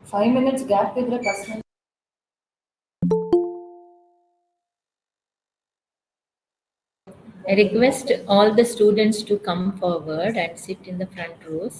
5 minutes gap ಇದ್ರೆ ಕಷ್ಟ. I request all the students to come forward and sit in the front rows.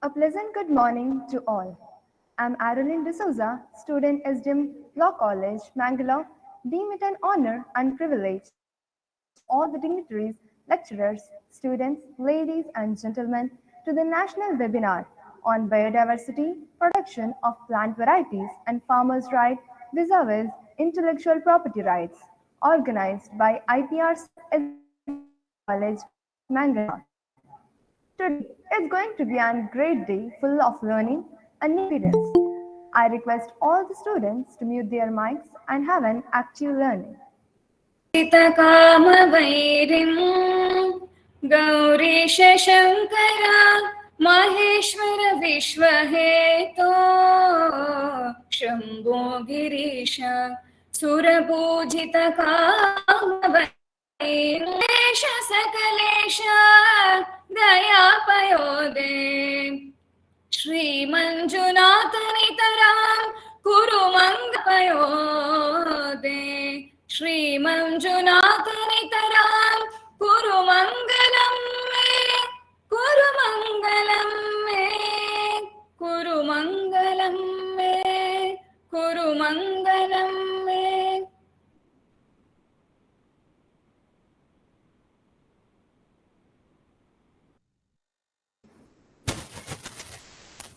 A pleasant good morning to all. I'm Arulin D'Souza, student SDM Law College, Mangalore. Deem it an honor and privilege to welcome all the dignitaries, lecturers, students, ladies and gentlemen to the national webinar on biodiversity, protection of plant varieties and farmers' right vis-a-vis intellectual property rights, organized by IPRC SDM Law College, Mangalore. Today is going to be a great day full of learning and new experience. I request all the students to mute their mics and have an active learning. कामवैरिं Gourish Shankar Maheshwar विश्वहेतो Shambho Girish सुरपूजितकामवैलेश Sakalesh दयापयोदे श्रीमञ्जुनाथनितरां कुरु मङ्गलपयोदे श्रीमञ्जुनाथनितरां कुरु मङ्गलं मे कुरु मङ्गलं मे कुरु मङ्गलं मे कुरु मङ्गलं मे.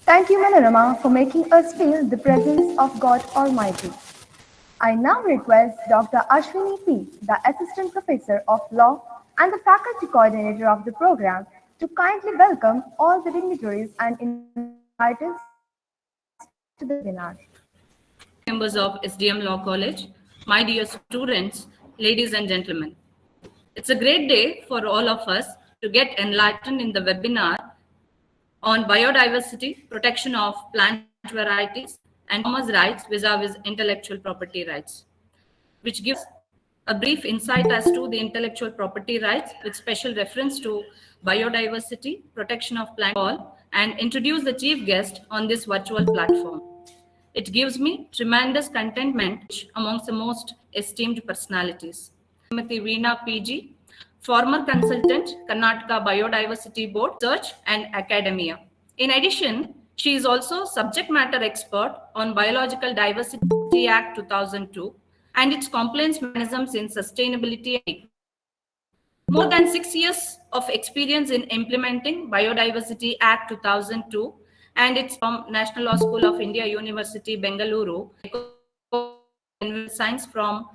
Thank you, Manorama, for making us feel the presence of God Almighty. I now request Dr. Ashwini P., the Assistant Professor of Law and the Faculty Coordinator of the program, to kindly welcome all the dignitaries and inviters to the webinar. Members of SDM Law College, my dear students, ladies and gentlemen. It's a great day for all of us to get enlightened in the webinar on biodiversity, protection of plant varieties, and farmers' rights vis-a-vis intellectual property rights, which gives a brief insight as to the intellectual property rights with special reference to biodiversity, protection of plant all, and introduce the chief guest on this virtual platform. It gives me tremendous contentment amongst the most esteemed personalities. Srimati Veena PG, former consultant, Karnataka Biodiversity Board, Research and Academia. In addition, she is also subject matter expert on Biological Diversity Act 2002 and its compliance mechanisms in sustainability. More than 6 years of experience in implementing Biodiversity Act 2002 and it's from National Law School of India, University, Bengaluru, Science from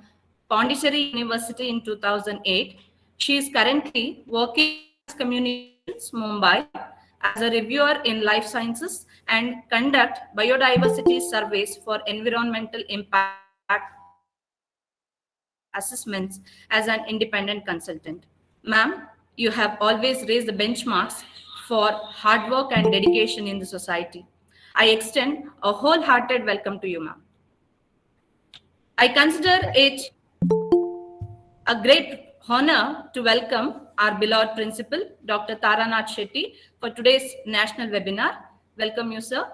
Pondicherry University in 2008. She is currently working in Communications, Mumbai, as a reviewer in life sciences and conduct biodiversity surveys for environmental impact assessments as an independent consultant. Ma'am, you have always raised the benchmarks for hard work and dedication in the society. I extend a wholehearted welcome to you, ma'am. I consider it a great honor to welcome our beloved principal, Dr. Taranath Shetty, for today's national webinar. Welcome you, sir.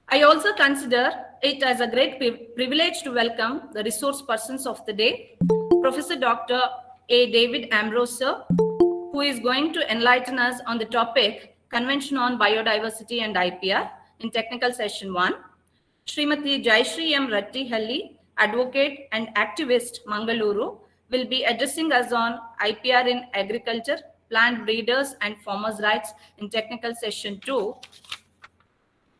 I also consider it as a great privilege to welcome the resource persons of the day, Professor Dr. A. David Ambrose, sir, who is going to enlighten us on the topic Convention on Biodiversity and IPR in Technical Session 1. Srimati Jayashree M. Rattihalli, advocate and activist, Mangaluru, will be addressing us on IPR in agriculture, plant breeders and farmers' rights in Technical Session 2.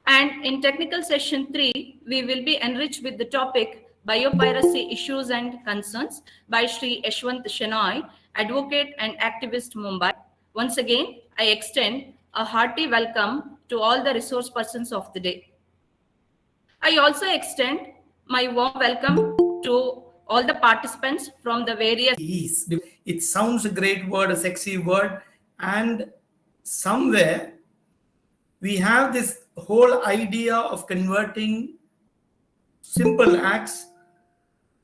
And in Technical Session 3, we will be enriched with the topic Biopiracy Issues and Concerns by Shri Yashwant Shenoy, advocate and activist, Mumbai. Once again, I extend a hearty welcome to all the resource persons of the day. I also extend my warm welcome to all the participants from the various... It sounds a great word, a sexy word, and somewhere we have this whole idea of converting simple acts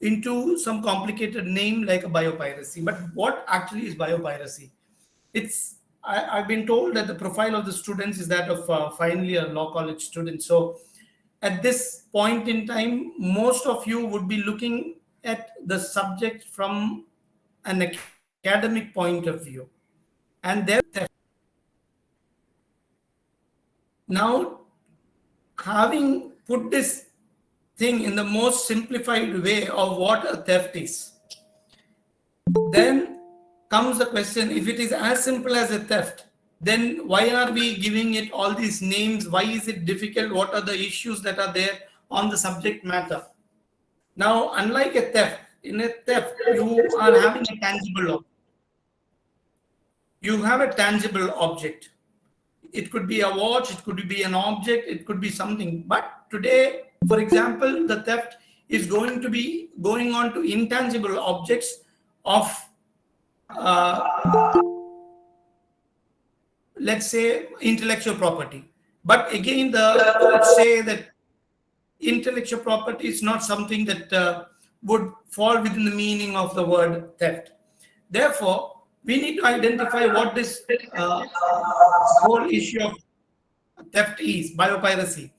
into some complicated name like a biopiracy. But what actually is biopiracy? I've been told that the profile of the students is that of final year law college students. So at this point in time, most of you would be looking at the subject from an academic point of view. And there, now, having put this thing in the most simplified way of what a theft is, then comes the question, if it is as simple as a theft, then why are we giving it all these names? Why is it difficult? What are the issues that are there on the subject matter? Now, unlike a theft, in a theft, you are having a tangible object. You have a tangible object. It could be a watch, it could be an object, it could be something. But today, for example, the theft is going to be going on to intangible objects of let's say, intellectual property. But again, the courts say that intellectual property is not something that would fall within the meaning of the word theft. Therefore, we need to identify what this whole issue of theft is, biopiracy.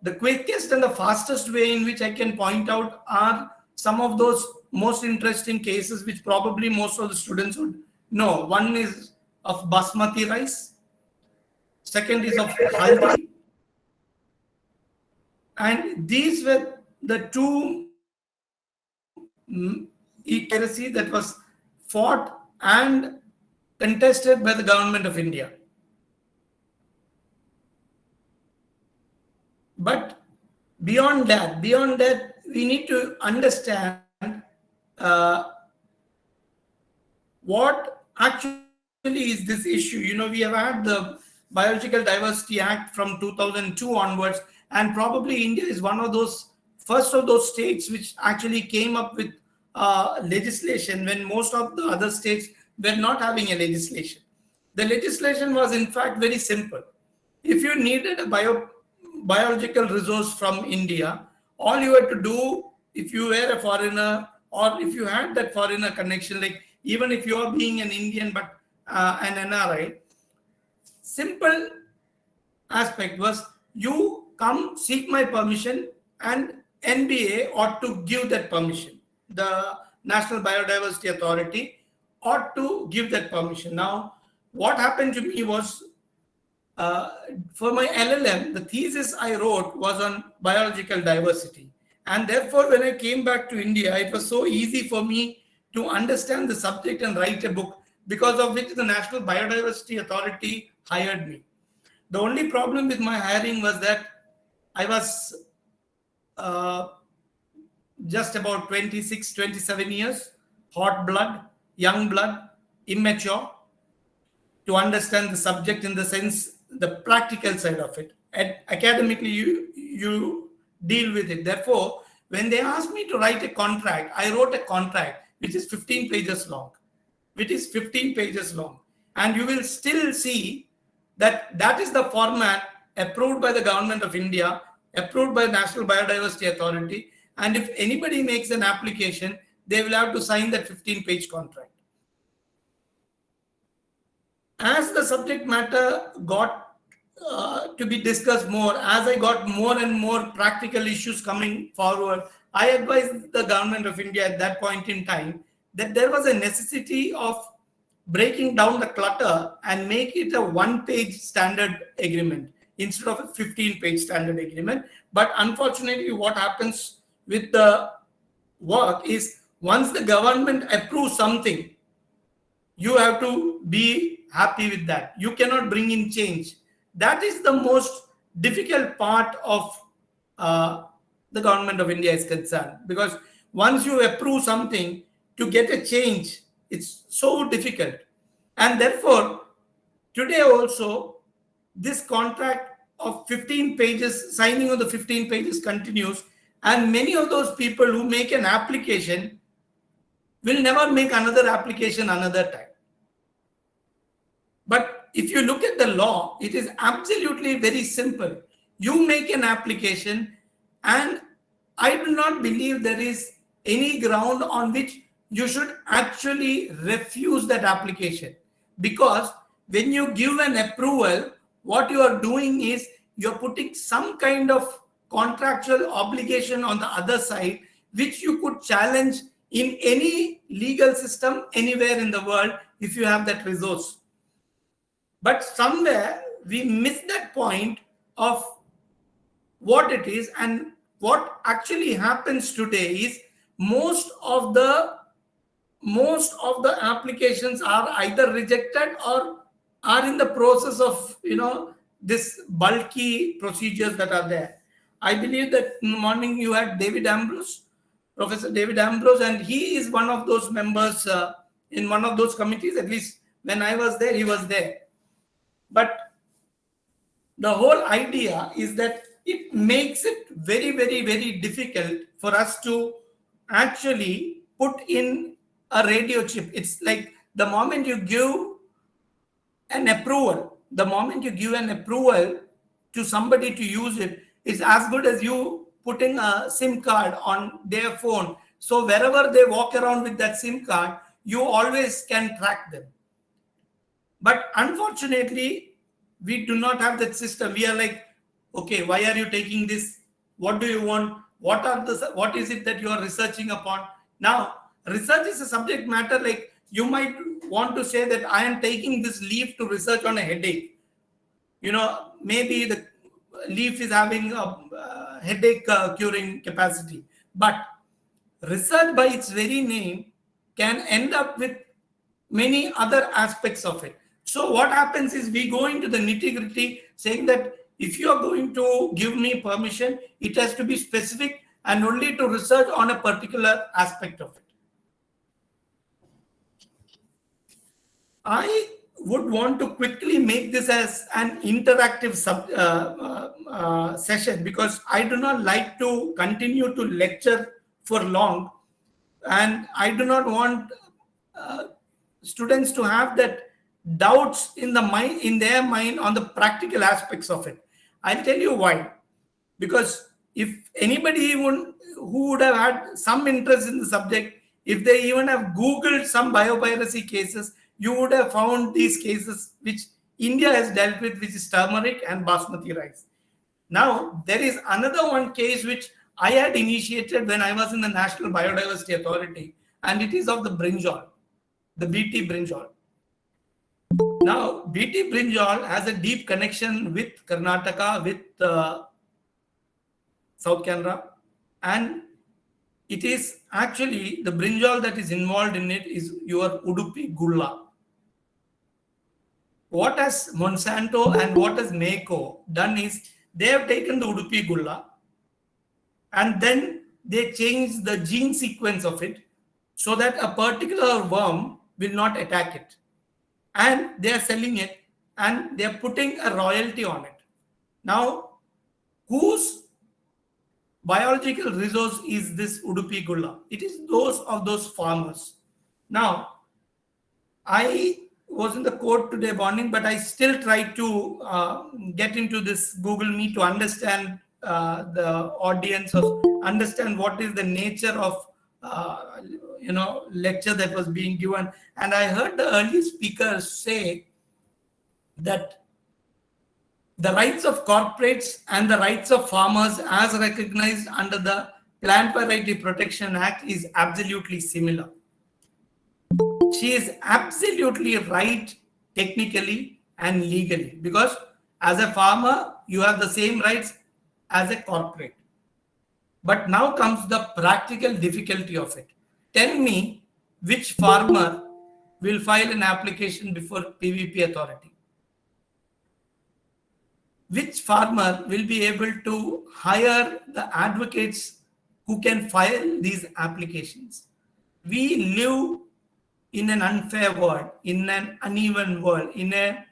The quickest and the fastest way in which I can point out are some of those most interesting cases which probably most of the students would know. One is of basmati rice, second is of haldi, and these were the two e-piracy that was fought and contested by the government of India. But beyond that, we need to understand what actually is this issue. We have had the Biological Diversity Act from 2002 onwards, and probably India is one of those first of those states which actually came up with legislation when most of the other states were not having a legislation. The legislation was in fact very simple. If you needed a biological resource from India, all you had to do, if you were a foreigner or if you had that foreigner connection, like even if you are being an Indian but an NRI, simple aspect was you come seek my permission and NBA ought to give that permission. The National Biodiversity Authority ought to give that permission. Now, what happened to me was for my LLM, the thesis I wrote was on biological diversity. And therefore, when I came back to India, it was so easy for me to understand the subject and write a book, because of which the National Biodiversity Authority hired me. The only problem with my hiring was that I was just about 26, 27 years, hot blood, young blood, immature, to understand the subject in the sense, the practical side of it. And academically, you deal with it. Therefore, when they asked me to write a contract, I wrote a contract which is 15 pages long. And you will still see that that is the format approved by the government of India, approved by the National Biodiversity Authority. And if anybody makes an application, they will have to sign that 15-page contract. As the subject matter got to be discussed more, as I got more and more practical issues coming forward, I advised the government of India at that point in time that there was a necessity of breaking down the clutter and make it a one-page standard agreement instead of a 15-page standard agreement. But unfortunately, what happens with the work is once the government approves something, you have to be happy with that. You cannot bring in change. That is the most difficult part of the government of India is concerned, because once you approve something, to get a change, it's so difficult. And therefore, today also, this contract of 15 pages, signing of the 15 pages continues, and many of those people who make an application will never make another application another time. But if you look at the law, it is absolutely very simple. You make an application, and I do not believe there is any ground on which you should actually refuse that application. Because when you give an approval, what you are doing is you're putting some kind of contractual obligation on the other side, which you could challenge in any legal system anywhere in the world if you have that resource. But somewhere we miss that point of what it is, and what actually happens today is most of the applications are either rejected or are in the process of this bulky procedures that are there. I believe that in the morning you had Professor David Ambrose, and he is one of those members in one of those committees. At least when I was there, he was there. But the whole idea is that it makes it very, very, very difficult for us to actually put in a radio chip. It's like the moment you give an approval, the moment you give an approval to somebody to use it, it's as good as you putting a SIM card on their phone. So wherever they walk around with that SIM card, you always can track them. But unfortunately, we do not have that system. We are like, okay, why are you taking this? What do you want? What is it that you are researching upon? Now, research is a subject matter. Like, you might want to say that I am taking this leaf to research on a headache. Maybe the leaf is having a headache curing capacity. But research by its very name can end up with many other aspects of it. So what happens is we go into the nitty-gritty, saying that if you are going to give me permission, it has to be specific and only to research on a particular aspect of it. I would want to quickly make this as an interactive session, because I do not like to continue to lecture for long, and I do not want students to have that doubts in their mind on the practical aspects of it. I'll tell you why. Because if anybody who would have had some interest in the subject, if they even have Googled some biopiracy cases, you would have found these cases which India has dealt with, which is turmeric and basmati rice. Now, there is another one case which I had initiated when I was in the National Biodiversity Authority, and it is of the brinjal, the BT brinjal. Now, BT brinjal has a deep connection with Karnataka, with South Canara, and it is actually the brinjal that is involved in it is your Udupi Gulla. What has Monsanto and what has Mako done is they have taken the Udupi Gulla and then they changed the gene sequence of it so that a particular worm will not attack it. And they are selling it and they are putting a royalty on it. Now, whose biological resource is this Udupi Gulla? It is those farmers. Now, I was in the court today morning, but I still try to get into this Google Meet to understand the audience, of understand what is the nature of lecture that was being given. And I heard the early speakers say that the rights of corporates and the rights of farmers as recognized under the Plant Variety Protection Act is absolutely similar. She is absolutely right technically and legally, because as a farmer, you have the same rights as a corporate. But now comes the practical difficulty of it. Tell me which farmer will file an application before PVP authority. Which farmer will be able to hire the advocates who can file these applications? We live in an unfair world, in an uneven world, in a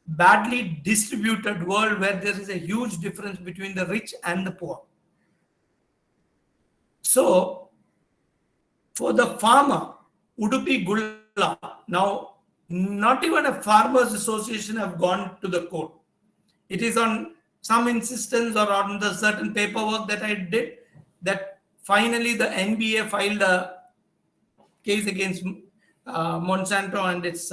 badly distributed world where there is a huge difference between the rich and the poor. So, for the farmer, Udupi Gulla, now not even a farmers association have gone to the court. It is on some insistence or on the certain paperwork that I did that finally the NBA filed a case against Monsanto and its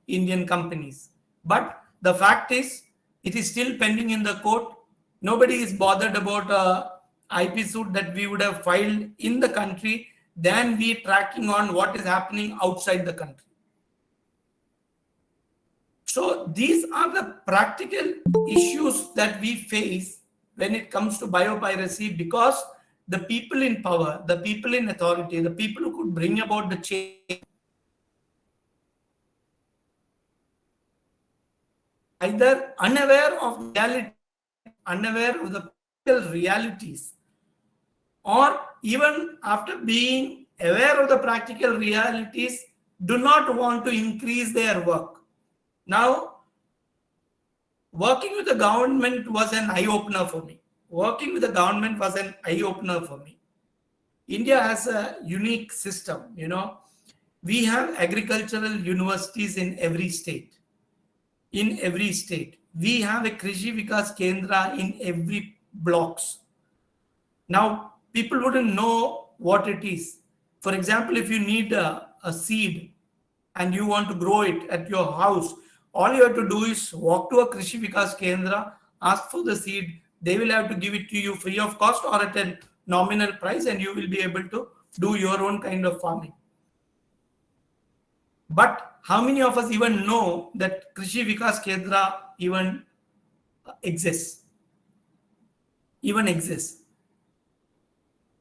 Indian companies. But the fact is, it is still pending in the court. Nobody is bothered about a IP suit that we would have filed in the country than we tracking on what is happening outside the country. So these are the practical issues that we face when it comes to biopiracy, because the people in power, the people in authority, the people who could bring about the change, either unaware of reality, unaware of the practical realities, or even after being aware of the practical realities, do not want to increase their work. Now, working with the government was an eye-opener for me. India has a unique system, We have agricultural universities in every state. in every state. We have a Krishi Vikas Kendra in every blocks. Now, people wouldn't know what it is. For example, if you need a seed and you want to grow it at your house, all you have to do is walk to a Krishi Vikas Kendra, ask for the seed. They will have to give it to you free of cost or at a nominal price, and you will be able to do your own kind of farming. But how many of us even know that Krishi Vikas Kendra even exists? Even exists.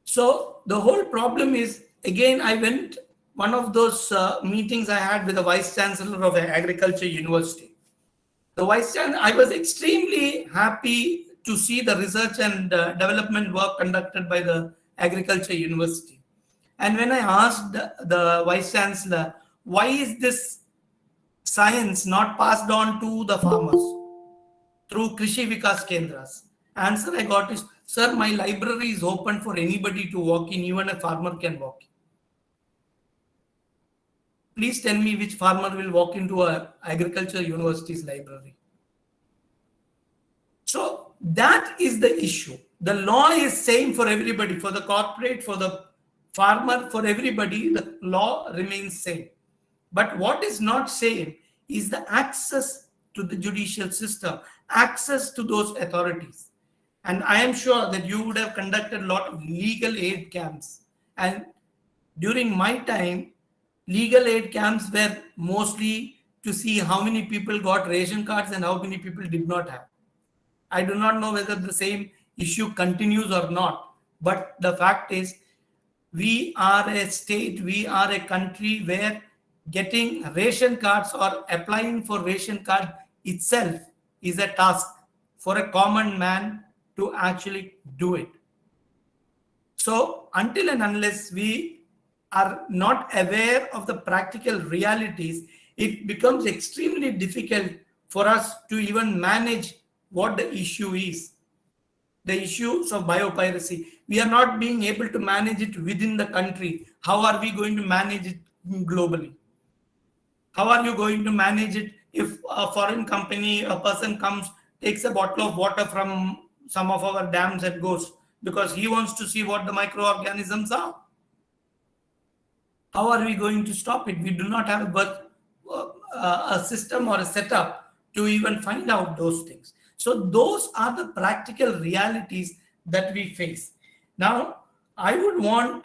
So the whole problem is, again, I went one of those meetings I had with the Vice Chancellor of an Agriculture University. The Vice Chancellor, I was extremely happy to see the research and development work conducted by the Agriculture University. And when I asked the Vice Chancellor, why is this science not passed on to the farmers through Krishi Vikas Kendras? Answer I got is, sir, my library is open for anybody to walk in, even a farmer can walk in. Please tell me which farmer will walk into a agriculture university's library. So that is the issue. The law is same for everybody, for the corporate, for the farmer, for everybody, the law remains same. But what is not same is the access to the judicial system, access to those authorities. And I am sure that you would have conducted a lot of legal aid camps. And during my time, legal aid camps were mostly to see how many people got ration cards and how many people did not have. I do not know whether the same issue continues or not. But the fact is, we are a state, we are a country where getting ration cards or applying for ration card itself is a task for a common man to actually do it. So until and unless we are not aware of the practical realities, it becomes extremely difficult for us to even manage what the issue is. The issues of biopiracy, we are not being able to manage it within the country. How are we going to manage it globally? How are you going to manage it if a foreign company, a person comes, takes a bottle of water from some of our dams and goes because he wants to see what the microorganisms are? How are we going to stop it? We do not have a system or a setup to even find out those things. So those are the practical realities that we face. Now, I would want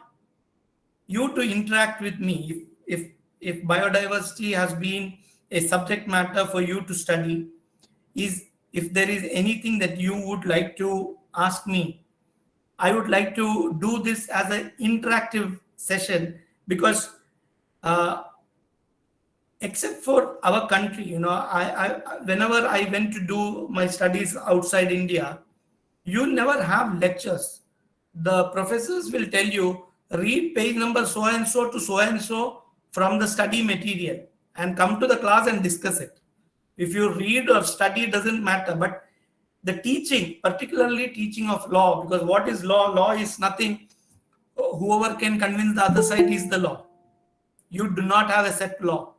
you to interact with me. If biodiversity has been a subject matter for you to study, if there is anything that you would like to ask me, I would like to do this as an interactive session because except for our country, whenever I went to do my studies outside India, you never have lectures. The professors will tell you, read page number so and so to so and so from the study material and come to the class and discuss it. If you read or study, doesn't matter. But the teaching, particularly teaching of law, because what is law? Law is nothing. Whoever can convince the other side is the law. You do not have a set law.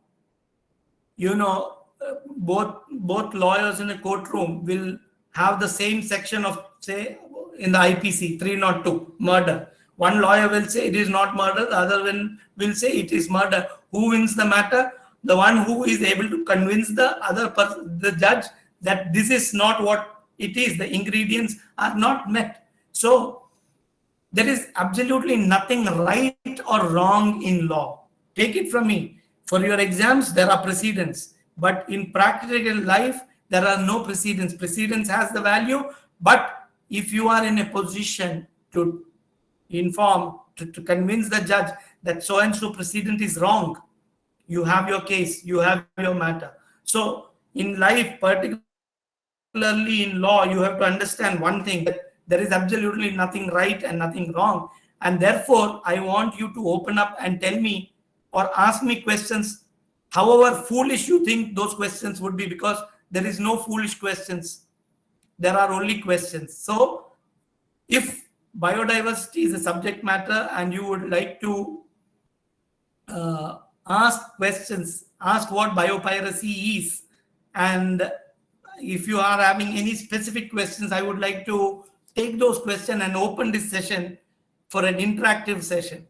Both lawyers in a courtroom will have the same section of, say, in the IPC 302, murder. One lawyer will say it is not murder, the other one will say it is murder. Who wins the matter? The one who is able to convince the other person, the judge, that this is not what it is. The ingredients are not met. So there is absolutely nothing right or wrong in law. Take it from me. For your exams, there are precedents. But in practical life, there are no precedents. Precedents has the value. But if you are in a position to inform, to convince the judge that so-and-so precedent is wrong, you have your case, you have your matter. So in life, particularly in law, you have to understand one thing, that there is absolutely nothing right and nothing wrong. And therefore, I want you to open up and tell me or ask me questions, however foolish you think those questions would be, because there is no foolish questions. There are only questions. So if biodiversity is a subject matter and you would like to ask questions, ask what biopiracy is, And if you are having any specific questions, I would like to take those questions and open this session for an interactive session.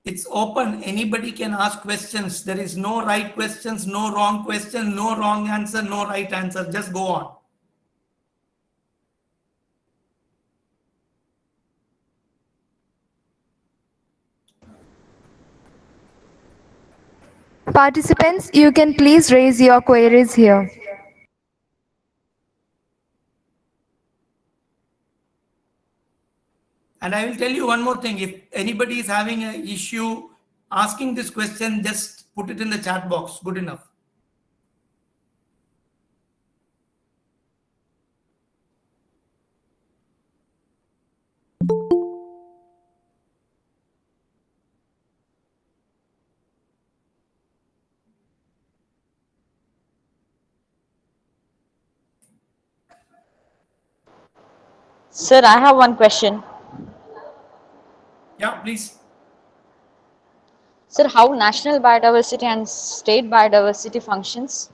It's open. Anybody can ask questions. There is no right questions, no wrong question, no wrong answer, no right answer. Just go on. Participants, you can please raise your queries here. And I will tell you one more thing. If anybody is having an issue asking this question, just put it in the chat box. Good enough. Sir, I have one question. Yeah, please. Sir, how national biodiversity and state biodiversity functions?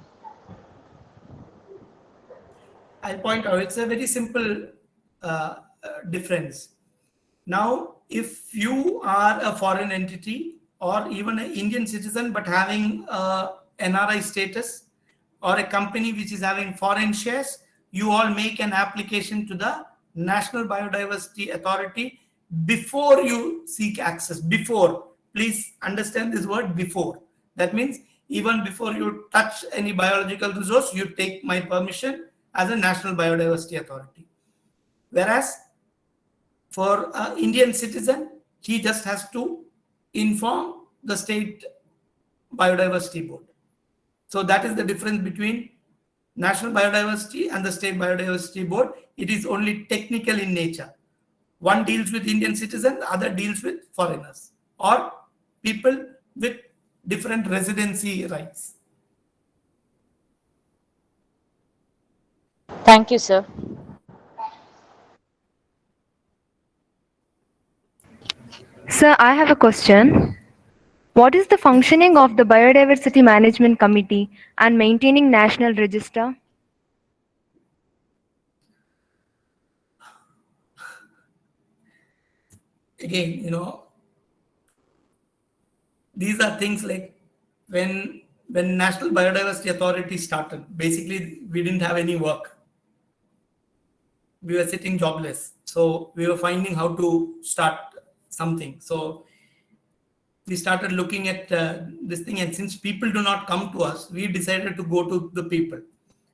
I'll point out it's a very simple difference. Now, if you are a foreign entity or even an Indian citizen but having a NRI status, or a company which is having foreign shares, you all make an application to the National Biodiversity Authority before you seek access. Before, please understand this word before. That means even before you touch any biological resource, you take my permission as a National Biodiversity Authority. Whereas for an Indian citizen, he just has to inform the state biodiversity board. So that is the difference between National Biodiversity and the State Biodiversity Board. It is only technical in nature. One deals with Indian citizens, the other deals with foreigners or people with different residency rights. Thank you, sir. Sir, I have a question. What is the functioning of the Biodiversity Management Committee and maintaining national register? Again, these are things like when National Biodiversity Authority started, basically we didn't have any work. We were sitting jobless. So we were finding how to start something. So we started looking at this thing, and since people do not come to us, we decided to go to the people.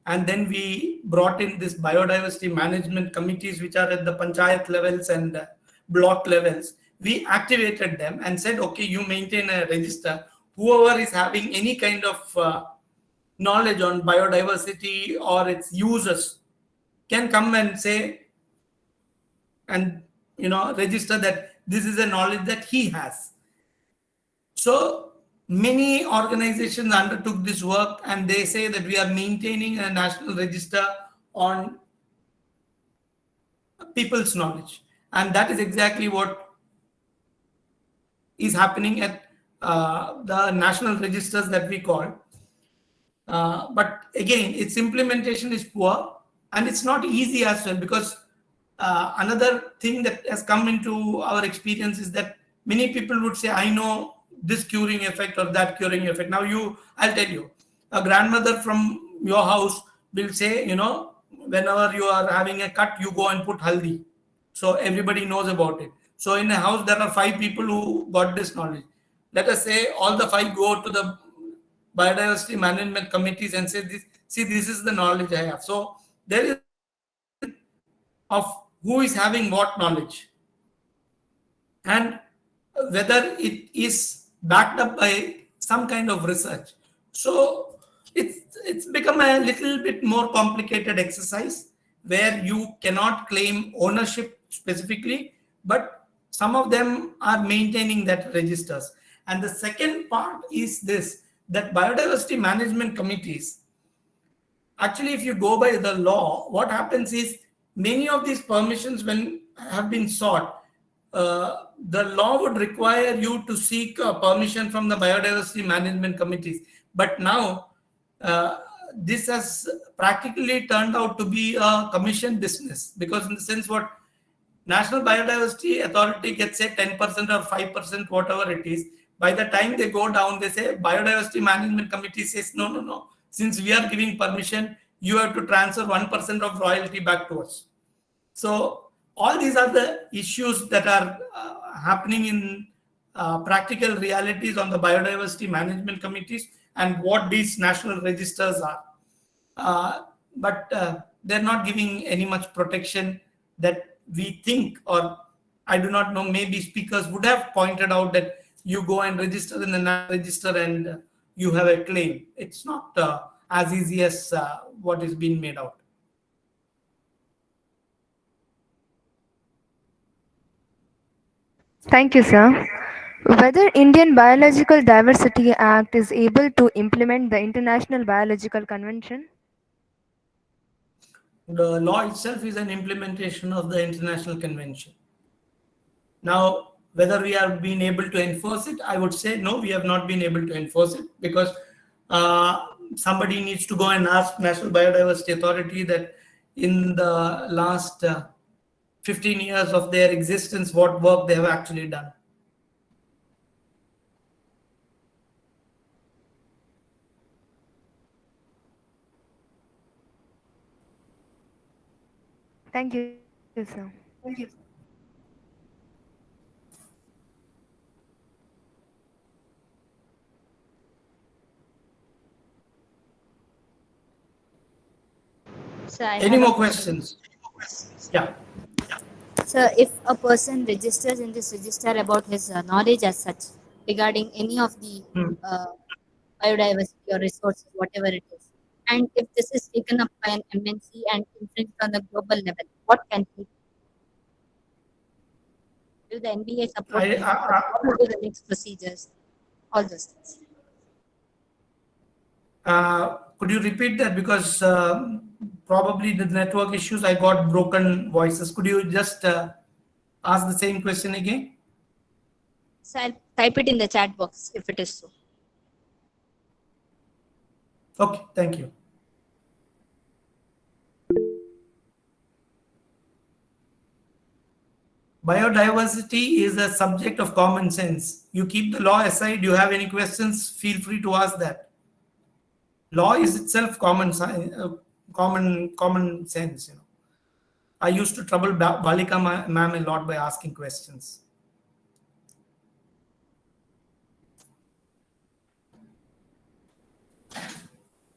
And then we brought in this biodiversity management committees, which are at the panchayat levels and block levels. We activated them and said, okay, you maintain a register. Whoever is having any kind of knowledge on biodiversity or its uses can come and say, and register that this is a knowledge that he has. So many organizations undertook this work, and they say that we are maintaining a national register on people's knowledge. And that is exactly what is happening at the national registers that we call. But again, its implementation is poor, and it's not easy as well, because another thing that has come into our experience is that many people would say, I know this curing effect or that curing effect. Now I'll tell you, a grandmother from your house will say, whenever you are having a cut, you go and put haldi. So everybody knows about it. So in a house, there are 5 people who got this knowledge. Let us say all the 5 go to the biodiversity management committees and say, this is the knowledge I have. So there is of who is having what knowledge and whether it is backed up by some kind of research. So it's become a little bit more complicated exercise where you cannot claim ownership specifically, but some of them are maintaining that registers. And the second part is this, that biodiversity management committees, actually, if you go by the law, what happens is many of these permissions, when have been sought, the law would require you to seek permission from the biodiversity management committees. But now, uh, this has practically turned out to be a commission business, because in the sense what National Biodiversity Authority gets say 10% or 5%, whatever it is. By the time they go down, they say Biodiversity Management Committee says, no, no, no. Since we are giving permission, you have to transfer 1% of royalty back to us. So all these are the issues that are happening in practical realities on the biodiversity management committees and what these national registers are. But they're not giving any much protection that we think, or I do not know, maybe speakers would have pointed out that you go and register in the national register and you have a claim. It's not as easy as what is being made out. Thank you, sir. Whether Indian Biological Diversity Act is able to implement the International Biological Convention? The law itself is an implementation of the international convention. Now, whether we have been able to enforce it, I would say no, we have not been able to enforce it, because somebody needs to go and ask National Biodiversity Authority that in the last 15 years of their existence, what work they have actually done. Thank you, sir. Thank you. So I Any have a more question. questions? Yeah. So if a person registers in this register about his knowledge as such regarding any of the Hmm. biodiversity or resources, whatever it is, and if this is taken up by an MNC and infringed on the global level, what can he do? Will the NBA support him? What will be the next procedures? All those things. Could you repeat that, because probably the network issues, I got broken voices. Could you just ask the same question again? So I'll type it in the chat box if it is so. Okay, thank you. Biodiversity is a subject of common sense. You keep the law aside. You have any questions? Feel free to ask that. Law is itself common sense. You know, I used to trouble Balika ma'am a lot by asking questions.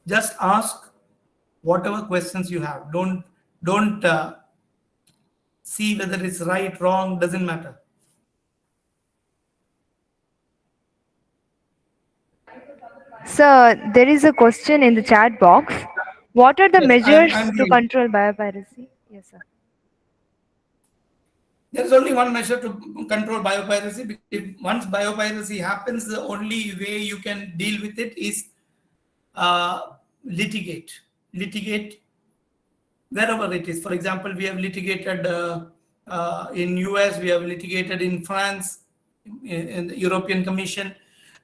Just ask whatever questions you have. Don't see whether it's right, wrong. Doesn't matter. Sir, there is a question in the chat box. What are the Yes, measures I'm to reading. control biopiracy? Yes, sir. There's only one measure to control biopiracy. If once biopiracy happens, the only way you can deal with it is litigate wherever it is. For example, we have litigated in US, we have litigated in France, in the European Commission.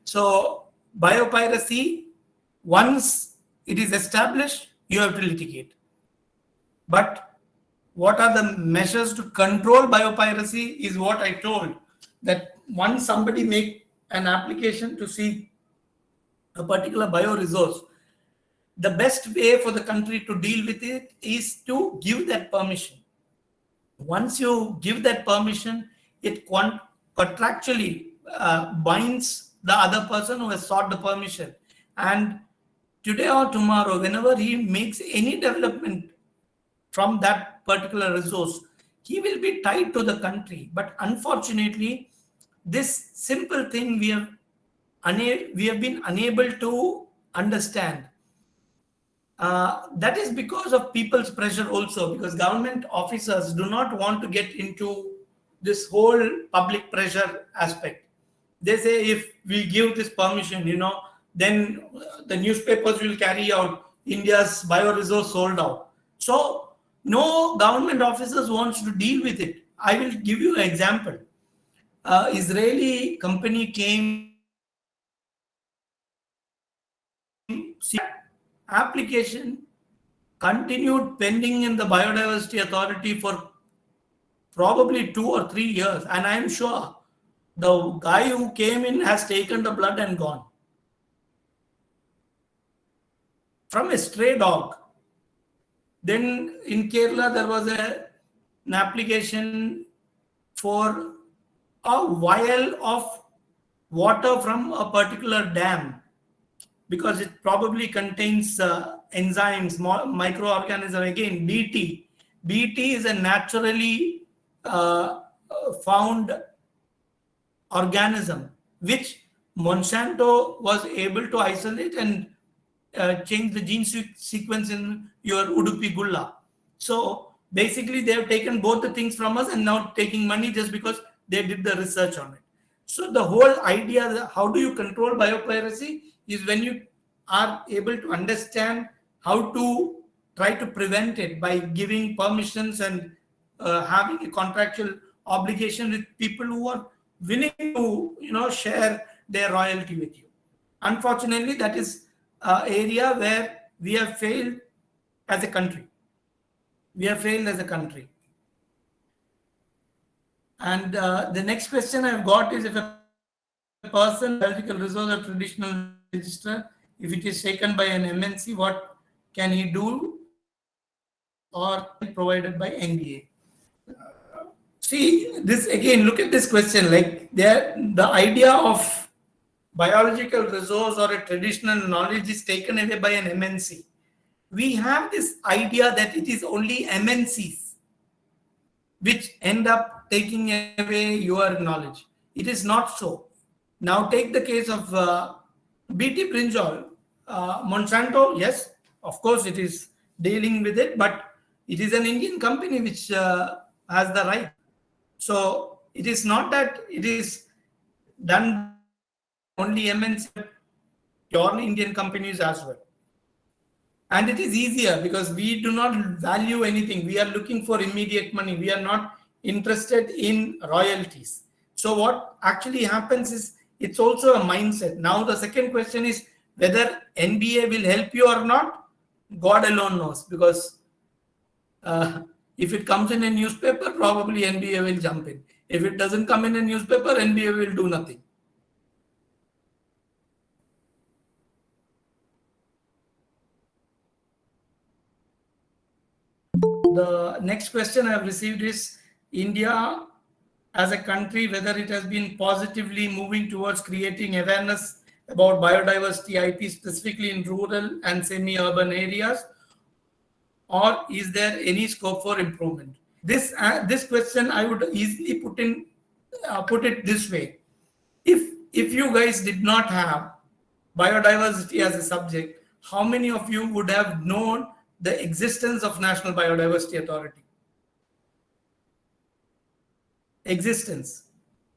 So biopiracy, once it is established, you have to litigate. But what are the measures to control biopiracy is what I told, that once somebody make an application to see a particular bioresource, the best way for the country to deal with it is to give that permission. Once you give that permission, it contractually binds the other person who has sought the permission. And today or tomorrow, whenever he makes any development from that particular resource, he will be tied to the country. But unfortunately, this simple thing we have been unable to understand. That is because of people's pressure also, because government officers do not want to get into this whole public pressure aspect. They say if we give this permission, then the newspapers will carry out India's bioresource sold out. So no government officers wants to deal with it. I will give you an example. Israeli company came, application continued pending in the Biodiversity Authority for probably 2 or 3 years, and I am sure the guy who came in has taken the blood and gone from a stray dog. Then in Kerala, there was an application for a vial of water from a particular dam because it probably contains enzymes, microorganisms. Again, BT. BT is a naturally found organism which Monsanto was able to isolate and change the gene sequence in your Udupi Gulla. So basically, they have taken both the things from us and now taking money just because they did the research on it. So the whole idea, how do you control biopiracy, is when you are able to understand how to try to prevent it by giving permissions and having a contractual obligation with people who are willing to, share their royalty with you. Unfortunately, that is an area where we have failed as a country. We have failed as a country. And the next question I've got is, if a person biological resource or traditional register, if it is taken by an MNC, what can he do or provided by NBA? See, this again, look at this question. Like the idea of biological resource or a traditional knowledge is taken away by an MNC. We have this idea that it is only MNCs which end up taking away your knowledge. It is not so. Now take the case of BT brinjal. Monsanto, yes, of course it is dealing with it, but it is an Indian company which has the right. So it is not that it is done only MNC, purely Indian companies as well. And it is easier because we do not value anything. We are looking for immediate money. We are not interested in royalties. So what actually happens is, it's also a mindset. Now the second question is whether NBA will help you or not. God alone knows, because if it comes in a newspaper, probably NBA will jump in. If it doesn't come in a newspaper, NBA will do nothing. The next question I have received is, India as a country, whether it has been positively moving towards creating awareness about biodiversity IP, specifically in rural and semi-urban areas, or is there any scope for improvement? This question I would easily put it this way: if you guys did not have biodiversity as a subject, how many of you would have known the existence of National Biodiversity Authority? Existence.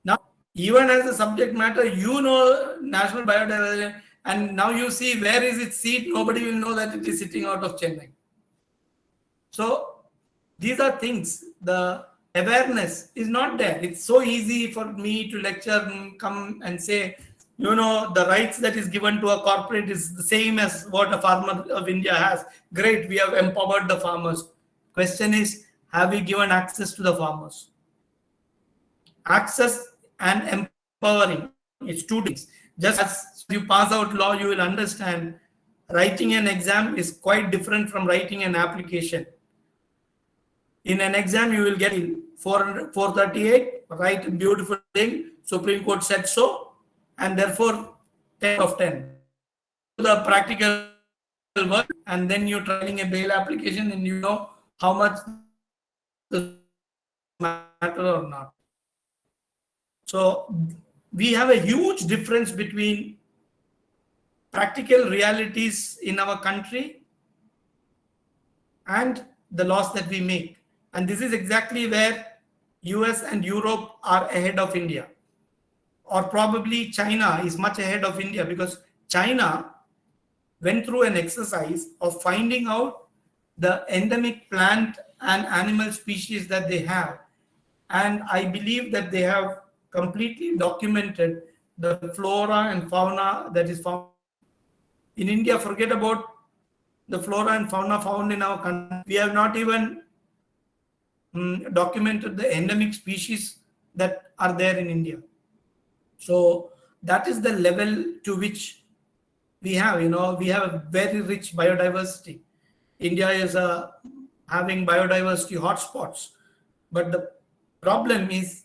Now, even as a subject matter, you know National Biodiversity, and now you see where is its seat. Nobody will know that it is sitting out of Chennai. So these are things. The awareness is not there. It's so easy for me to lecture and come and say, the rights that is given to a corporate is the same as what a farmer of India has. Great, we have empowered the farmers. Question is, have we given access to the farmers? Access and empowering, it's two things. Just as you pass out law, you will understand writing an exam is quite different from writing an application. In an exam, you will get 438, write a beautiful thing, Supreme Court said so, and therefore 10 of 10. The practical work, and then you're trying a bail application, and you know how much does matter or not. So we have a huge difference between practical realities in our country and the laws that we make. And this is exactly where US and Europe are ahead of India. Or probably China is much ahead of India, because China went through an exercise of finding out the endemic plant and animal species that they have. And I believe that they have completely documented the flora and fauna that is found in India. Forget about the flora and fauna found in our country. We have not even documented the endemic species that are there in India. So that is the level to which we have. We have a very rich biodiversity. India is having biodiversity hotspots, but the problem is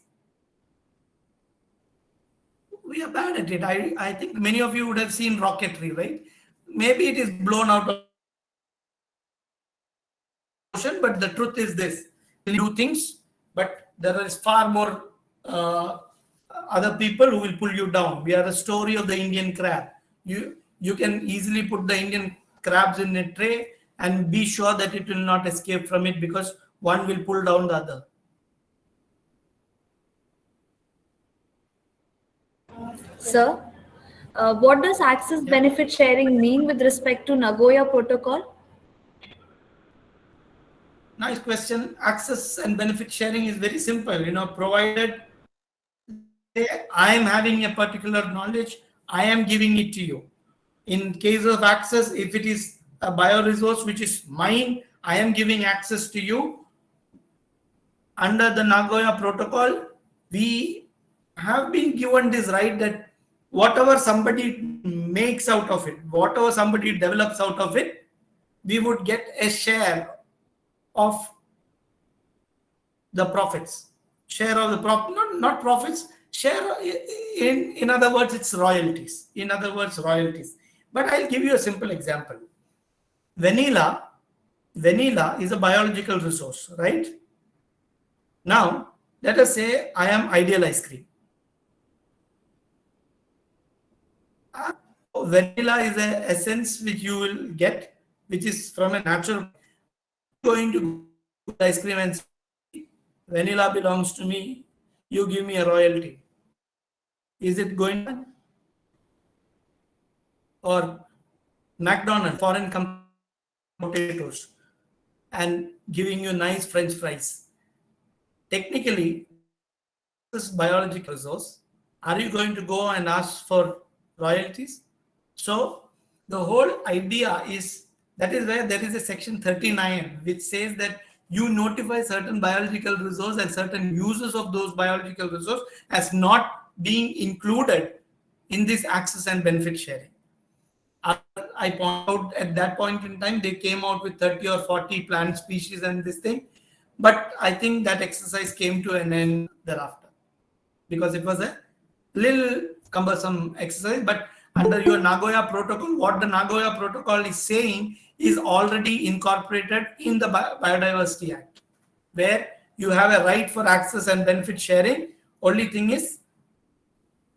we are bad at it. I think many of you would have seen rocketry, right? Maybe it is blown out of ocean, but the truth is this: we do things, but there is far more other people who will pull you down. We are the story of the Indian crab. You can easily put the Indian crabs in a tray and be sure that it will not escape from it, because one will pull down the other. Sir, what does access benefit sharing mean with respect to Nagoya Protocol? Nice question. Access and benefit sharing is very simple. Provided I am having a particular knowledge, I am giving it to you. In case of access, if it is a bioresource which is mine, I am giving access to you. Under the Nagoya Protocol, we have been given this right that whatever somebody makes out of it, whatever somebody develops out of it, we would get a share of the profits. Share of the profit, not profits, share, in other words, it's royalties. But I'll give you a simple example. Vanilla is a biological resource, right? Now, let us say I am Ideal Ice Cream. Vanilla is an essence which you will get, which is from a natural. Going to ice cream and say, vanilla belongs to me, you give me a royalty. Is it going to? Or McDonald's, foreign company, potatoes and giving you nice French fries. Technically, this biological resource, are you going to go and ask for royalties? So the whole idea is, that is where there is a section 39 which says that you notify certain biological resource and certain uses of those biological resource as not being included in this access and benefit sharing. I point out at that point in time, they came out with 30 or 40 plant species and this thing. But I think that exercise came to an end thereafter, because it was a little cumbersome exercise. But under your Nagoya Protocol, what the Nagoya Protocol is saying is already incorporated in the Biodiversity Act, where you have a right for access and benefit sharing. Only thing is,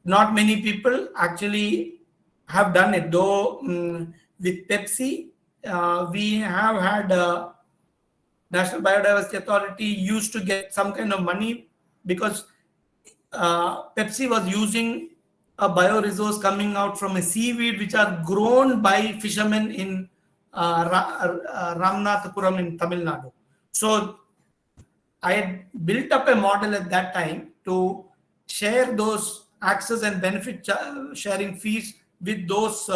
not many people actually have done it. Though with Pepsi, we have had National Biodiversity Authority used to get some kind of money because Pepsi was using a bioresource coming out from a seaweed which are grown by fishermen in Ramanathapuram in Tamil Nadu. So I had built up a model at that time to share those access and benefit sharing fees with those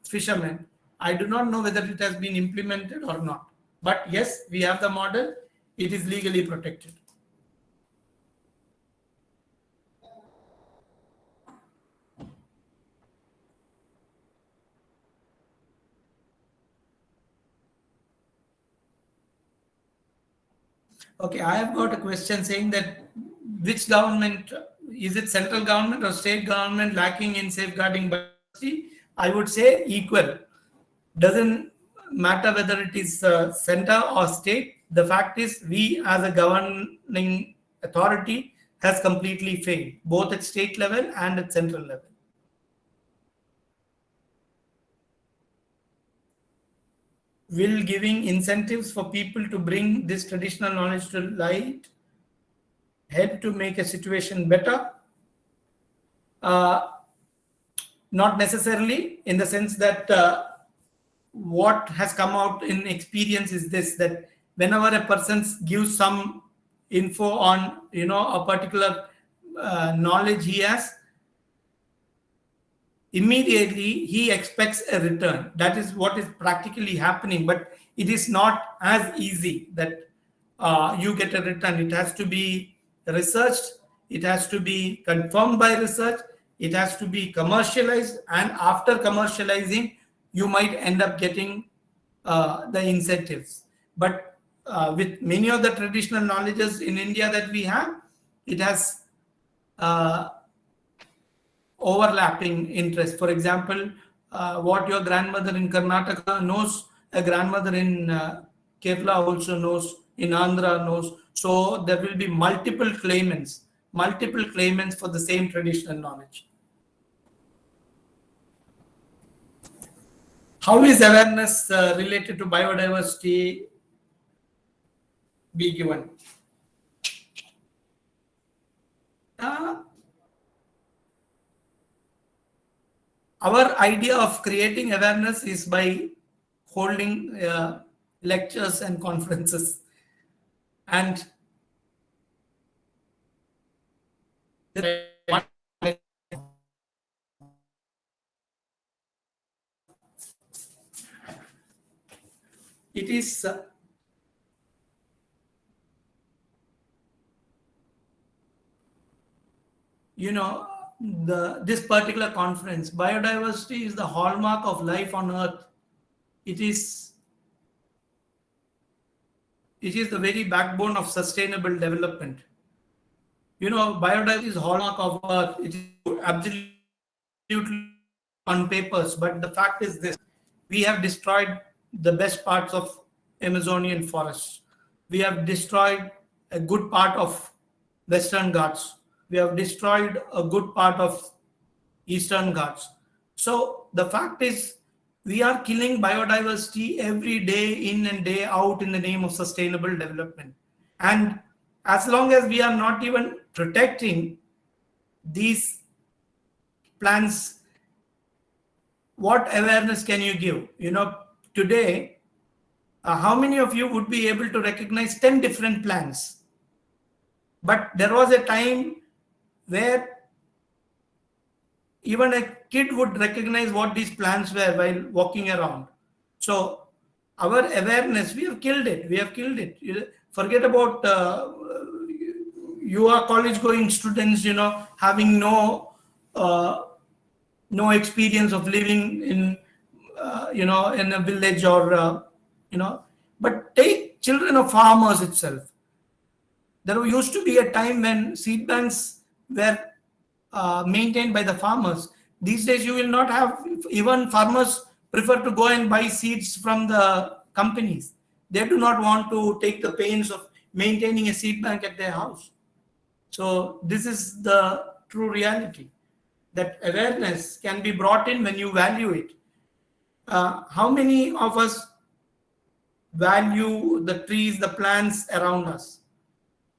fishermen. I do not know whether it has been implemented or not. But yes, we have the model. It is legally protected. Okay, I have got a question saying that which government, is it central government or state government lacking in safeguarding biodiversity? I would say equal. Doesn't matter whether it is center or state. The fact is, we as a governing authority has completely failed, both at state level and at central level. Will giving incentives for people to bring this traditional knowledge to light help to make a situation better? not necessarily, in the sense that what has come out in experience is this, that whenever a person gives some info on a particular knowledge he has, immediately he expects a return. That is what is practically happening, but it is not as easy that you get a return. It has to be researched, it has to be confirmed by research, it has to be commercialized, and after commercializing you might end up getting the incentives. But with many of the traditional knowledges in India that we have, it has overlapping interest. For example, what your grandmother in Karnataka knows, a grandmother in Kerala also knows, in Andhra knows. So there will be multiple claimants for the same traditional knowledge. How is awareness related to biodiversity be given? Our idea of creating awareness is by holding lectures and conferences, and it is this particular conference, biodiversity is the hallmark of life on earth. It is the very backbone of sustainable development. Biodiversity is hallmark of earth. It is absolutely on papers, but the fact is this: we have destroyed the best parts of Amazonian forests. We have destroyed a good part of Western Ghats. We have destroyed a good part of Eastern Ghats. So the fact is, we are killing biodiversity every day, in and day out, in the name of sustainable development. And as long as we are not even protecting these plants, what awareness can you give? Today, how many of you would be able to recognize 10 different plants? But there was a time where even a kid would recognize what these plants were while walking around. So our awareness, we have killed it. Forget about you are college going students, having no experience of living in in a village, or but take children of farmers itself. There used to be a time when seed banks were maintained by the farmers. These days you will not have, even farmers prefer to go and buy seeds from the companies. They do not want to take the pains of maintaining a seed bank at their house. So this is the true reality, that awareness can be brought in when you value it. How many of us value the trees, the plants around us?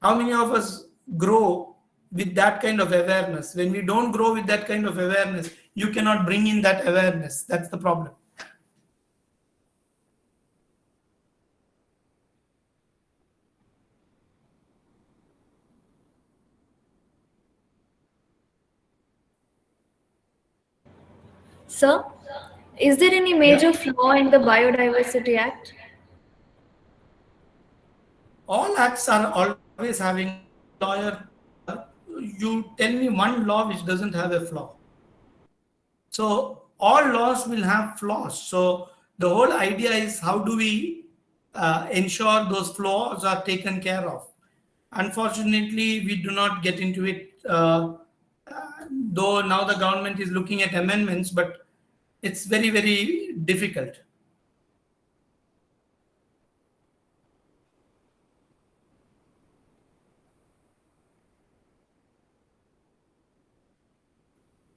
How many of us grow with that kind of awareness? When we don't grow with that kind of awareness, you cannot bring in that awareness. That's the problem. Sir, is there any major flaw in the Biodiversity Act? All acts are always having lawyer. You tell me one law which doesn't have a flaw. So all laws will have flaws. So the whole idea is, how do we ensure those flaws are taken care of? Unfortunately, we do not get into it, though now the government is looking at amendments, but it's very, very difficult.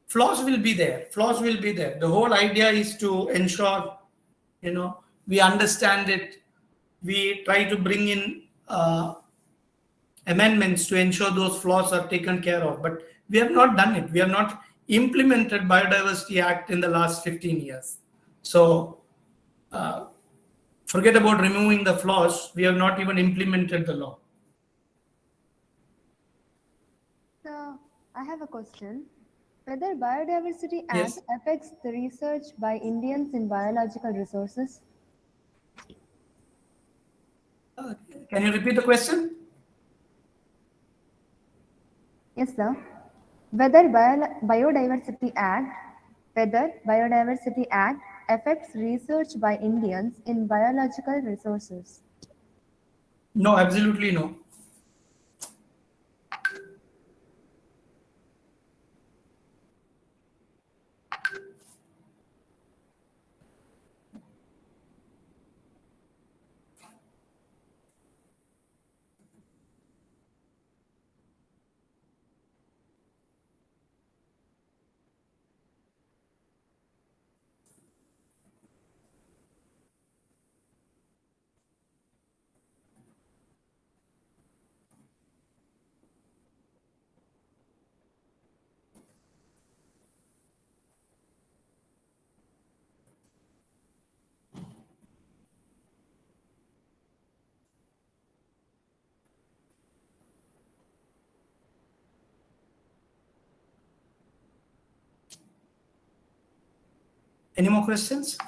Flaws will be there. The whole idea is to ensure, we understand it. We try to bring in amendments to ensure those flaws are taken care of. But we have not done it. We have not implemented Biodiversity Act in the last 15 years. So forget about removing the flaws. We have not even implemented the law. So, I have a question. Whether Biodiversity Act Yes. affects the research by Indians in biological resources? Can you repeat the question? Yes, sir. Whether Biodiversity Act affects research by Indians in biological resources? No, absolutely no. Any more questions?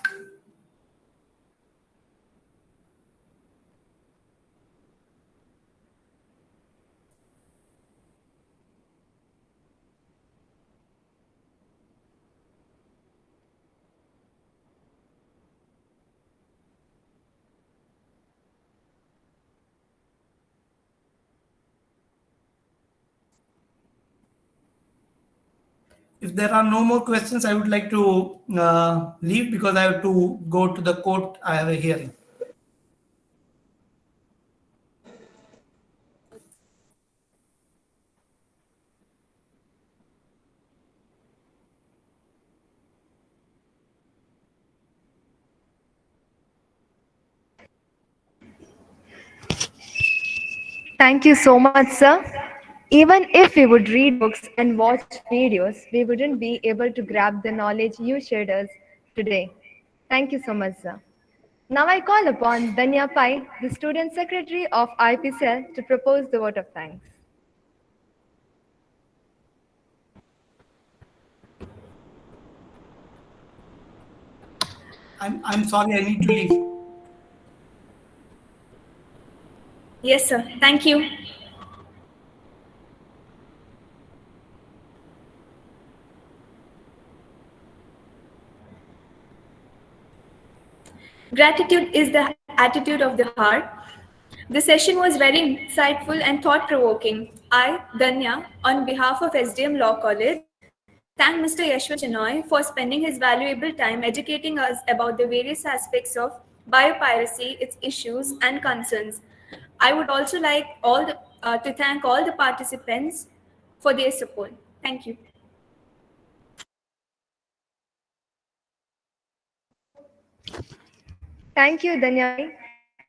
If there are no more questions, I would like to leave because I have to go to the court. I have a hearing. Thank you so much, sir. Even if we would read books and watch videos, we wouldn't be able to grab the knowledge you shared us today. Thank you so much, sir. Now I call upon Danya Pai, the Student Secretary of IPCL, to propose the vote of thanks. I'm sorry, I need to leave. Yes, sir. Thank you. Gratitude is the attitude of the heart. The session was very insightful and thought-provoking. I, Danya, on behalf of SDM Law College, thank Mr. Yashwant Chenoy for spending his valuable time educating us about the various aspects of biopiracy, its issues and concerns. I would also like to thank all the participants for their support. Thank you. Thank you, Danyai.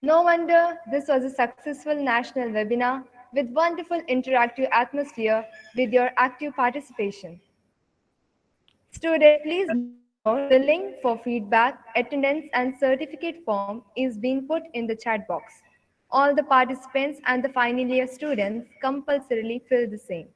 No wonder this was a successful national webinar with wonderful interactive atmosphere with your active participation. Students, please note the link for feedback, attendance, and certificate form is being put in the chat box. All the participants and the final year students compulsorily fill the same.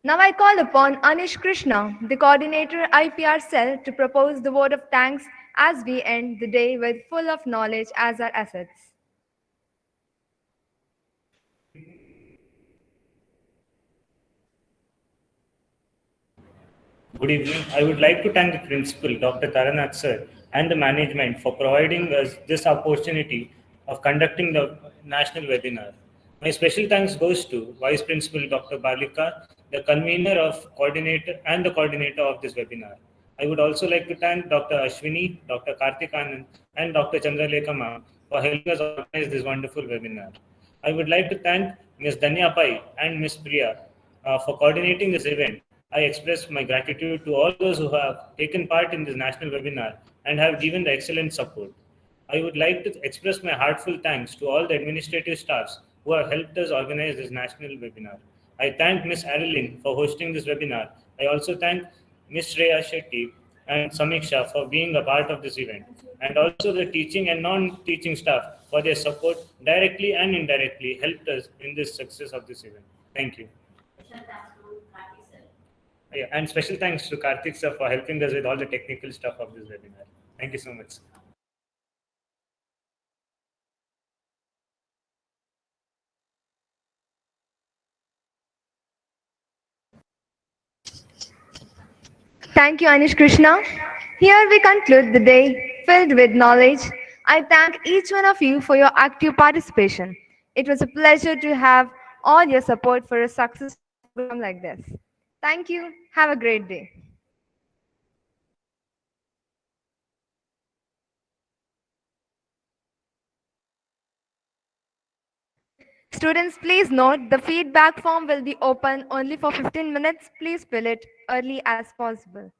Now I call upon Anish Krishna, the coordinator IPR cell, to propose the vote of thanks as we end the day with full of knowledge as our assets. Good evening. I would like to thank the principal, Dr. Taranath sir, and the management for providing us this opportunity of conducting the national webinar. My special thanks goes to Vice Principal Dr. Balika, the convener of coordinator and the coordinator of this webinar. I would also like to thank Dr. Ashwini, Dr. Karthik Anand, and Dr. Chandralekha ma'am for helping us organize this wonderful webinar. I would like to thank Ms. Danya Pai and Ms. Priya for coordinating this event. I express my gratitude to all those who have taken part in this national webinar and have given the excellent support. I would like to express my heartfelt thanks to all the administrative staffs who have helped us organize this national webinar. I thank Ms. Adeline for hosting this webinar. I also thank Ms. Shreya Shetty and Samiksha for being a part of this event, and also the teaching and non-teaching staff for their support directly and indirectly helped us in the success of this event. Thank you. Yeah, and special thanks to Karthik sir for helping us with all the technical stuff of this webinar. Thank you so much. Thank you, Anish Krishna. Here we conclude the day filled with knowledge. I thank each one of you for your active participation. It was a pleasure to have all your support for a successful program like this. Thank you. Have a great day. Students, please note the feedback form will be open only for 15 minutes. Please fill it early as possible.